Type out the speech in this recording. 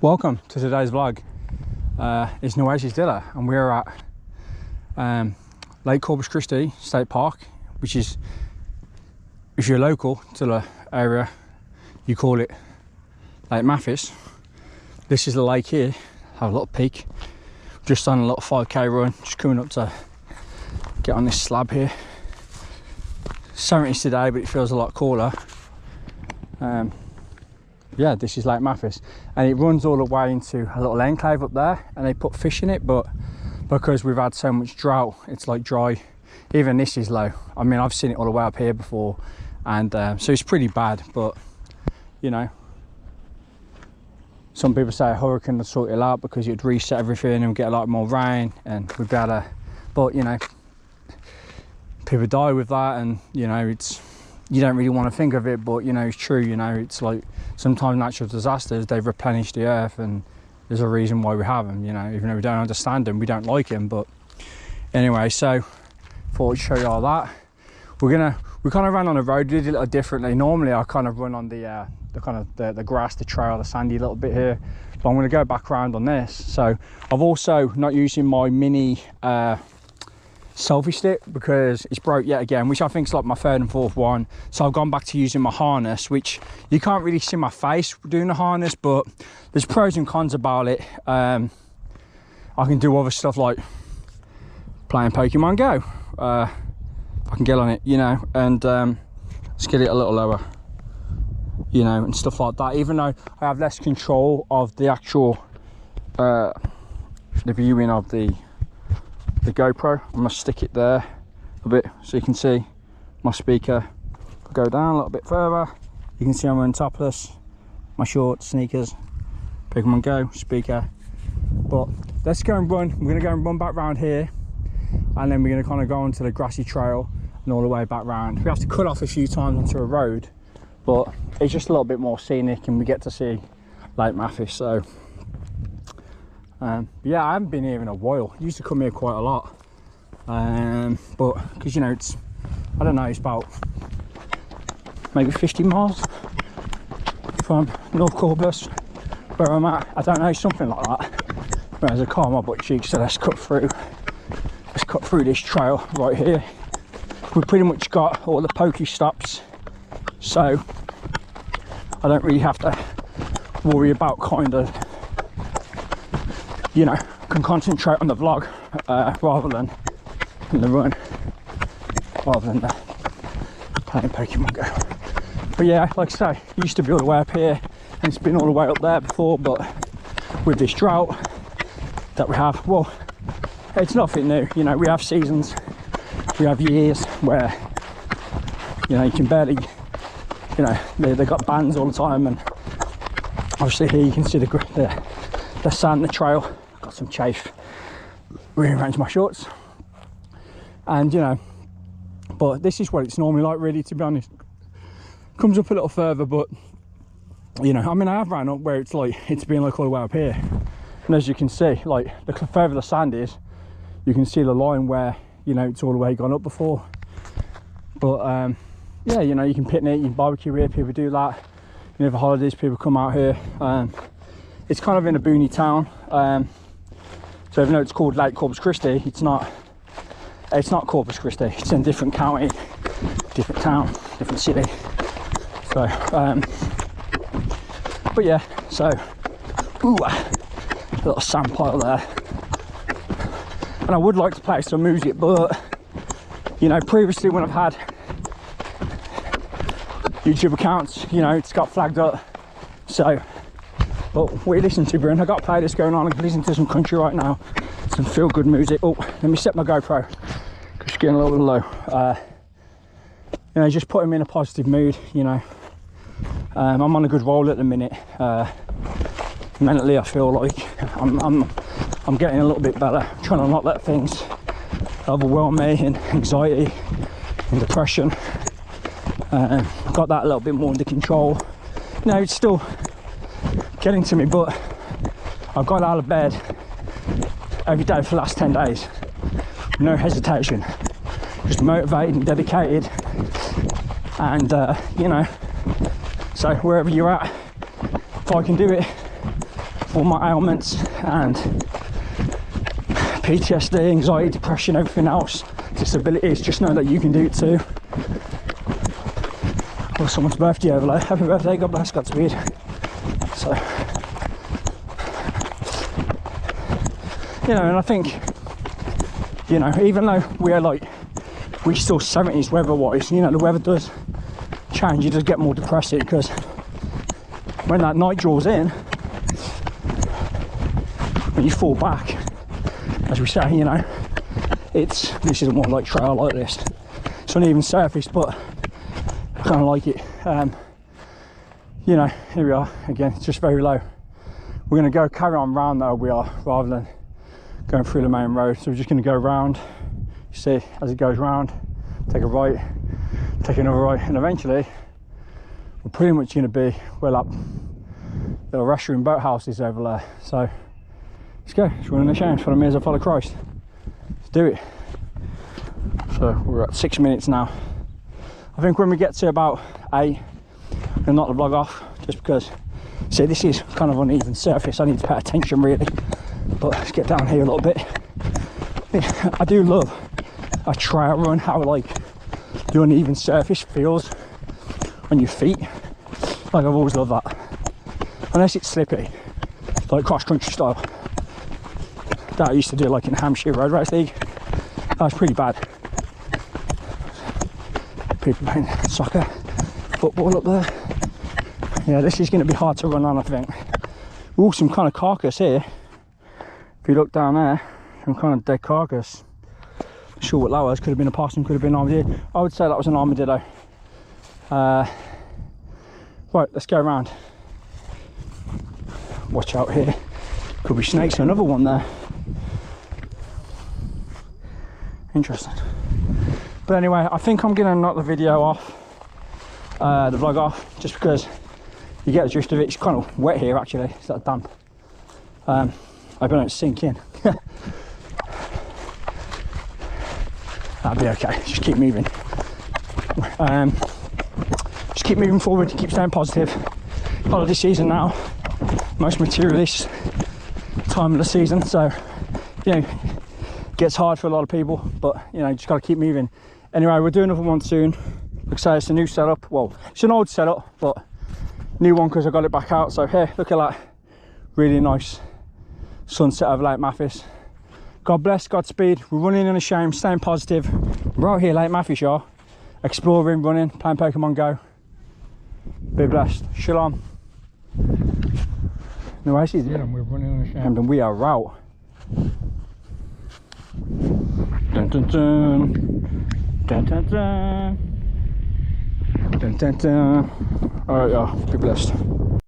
Welcome to today's vlog. It's Noesi's Dilla and we're at Lake Corpus Christi State Park, which is, if you're local to the area, you call it Lake Mathis. This is the lake here. Have a little peek. Just done a little 5k run, just coming up to get on this slab here. 70s today, but it feels a lot cooler. Yeah, this is Lake Mathis, and it runs all the way into a little enclave up there, and they put fish in it, but because we've had so much drought, it's like dry. Even this is low. I mean, I've seen it all the way up here before, and so it's pretty bad. But you know, some people say a hurricane would sort it out because it'd reset everything and we'd get a lot more rain and we'd be able to, but you know, people die with that, and you know, it's, you don't really want to think of it, but you know, it's true. You know, it's like sometimes natural disasters, they replenish the earth, and there's a reason why we have them, you know, even though we don't understand them, we don't like them. But anyway, so thought I'd show you all that. We kind of ran on the road, did it a little differently. Normally I kind of run on the grass, the trail, the sandy little bit here, but I'm going to go back around on this. So I've also not using my mini selfie stick because it's broke yet again, which I think is like my third and fourth one. So I've gone back to using my harness, which you can't really see my face doing the harness, but there's pros and cons about it. I can do other stuff like playing Pokemon Go. I can get on it, you know, and let's get it a little lower, you know, and stuff like that. Even though I have less control of the actual the viewing of the GoPro, I'm gonna stick it there a bit so you can see my speaker. Go down a little bit further, you can see I'm wearing topless, my shorts, sneakers, Pokemon Go, speaker. But let's go and run. We're gonna go and run back round here, and then we're gonna kind of go onto the grassy trail and all the way back round. We have to cut off a few times onto a road, but it's just a little bit more scenic and we get to see Lake Mathis. So yeah, I haven't been here in a while. I used to come here quite a lot, but because, you know, it's, I don't know, it's about maybe 50 miles from North Corpus where I'm at. I don't know, something like that. There's a car on my butt cheek, so let's cut through this trail right here. We've pretty much got all the pokey stops, so I don't really have to worry about kind of, you know, can concentrate on the vlog rather than the run, rather than playing Pokemon Go. But yeah, like I say, it used to be all the way up here and it's been all the way up there before, but with this drought that we have, well, it's nothing new. You know, we have seasons, we have years where, you know, you can barely, you know, they got bands all the time, and obviously here you can see the sand, the trail. Got some chafe, rearranged my shorts, and you know, but this is what it's normally like, really, to be honest. Comes up a little further, but you know, I mean, I have ran up where it's like, it's been like all the way up here, and as you can see, like the further the sand is, you can see the line where, you know, it's all the way gone up before. But yeah, you know, you can picnic, you can barbecue here, people do that, you know, for holidays people come out here. It's kind of in a boony town, so even though it's called Lake Corpus Christi, it's not Corpus Christi, it's in a different county, different town, different city. So but yeah, so ooh, a little sand pile there, and I would like to play some music, but you know, previously when I've had YouTube accounts, you know, it's got flagged up. So but what are you listening to, Bryn? I got a playlist going on. I can listen to some country right now, some feel good music. Oh, let me set my GoPro because it's getting a little bit low. You know, just put him in a positive mood, you know. I'm on a good roll at the minute. Mentally, I feel like I'm getting a little bit better. I'm trying to not let things overwhelm me, and anxiety and depression. Got that a little bit more under control. You know, it's still getting to me, but I've got out of bed every day for the last 10 days, no hesitation, just motivated and dedicated, and you know, so wherever you're at, if I can do it all my ailments and PTSD, anxiety, depression, everything else, disabilities, just know that you can do it too. Or someone's birthday overlay. Happy birthday, God bless, Godspeed. So, you know, and I think, you know, even though we're still 70s weather-wise, you know, the weather does change, it does get more depressing, because when that night draws in, when you fall back, as we say, you know, this isn't one like trail like this, it's uneven surface, but I kind of like it. You know, here we are again, it's just very low. We're going to go carry on round though, we are, rather than going through the main road. So we're just going to go round, you see, as it goes round, take a right, take another right, and eventually we're pretty much going to be where that little restaurant boathouse is over there. So let's go, let's run in the shame, follow me as I follow Christ. Let's do it. So we're at 6 minutes now. I think when we get to about 8, I'll knock the vlog off, just because, see, this is kind of uneven surface, I need to pay attention really. But let's get down here a little bit. I do love a trail run, how like the uneven surface feels on your feet. Like, I've always loved that. Unless it's slippy, like cross-country style. That I used to do like in Hampshire Road Race League. That was pretty bad. People playing soccer, football up there. Yeah, this is going to be hard to run on, I think. Ooh, some kind of carcass here. If you look down there, some kind of dead carcass. Not sure what that was. Could have been a possum, could have been an armadillo. I would say that was an armadillo. Right, let's go around. Watch out here. Could be snakes. Another one there. Interesting. But anyway, I think I'm going to knock the video off, the vlog off, just because you get the gist of it. It's kind of wet here actually, it's that damp. I hope I don't sink in. That'll be okay, just keep moving. Just keep moving forward, keep staying positive. Holiday season now, most material this time of the season, so, you know, gets hard for a lot of people, but, you know, just got to keep moving. Anyway, we'll do another one soon. Like I say, it's a new setup. Well, it's an old setup, but new one because I got it back out. So here, look at that. Really nice sunset over Lake Mathis. God bless, Godspeed. We're running in a shame, staying positive. We're out here, Lake Mathis, y'all. Exploring, running, playing Pokemon Go. Be blessed. Shalom. No, I see. Yeah, we're running in a shame. And we are out. Dun dun dun. Dun dun dun. Dun dun dun. Alright, y'all. Be blessed.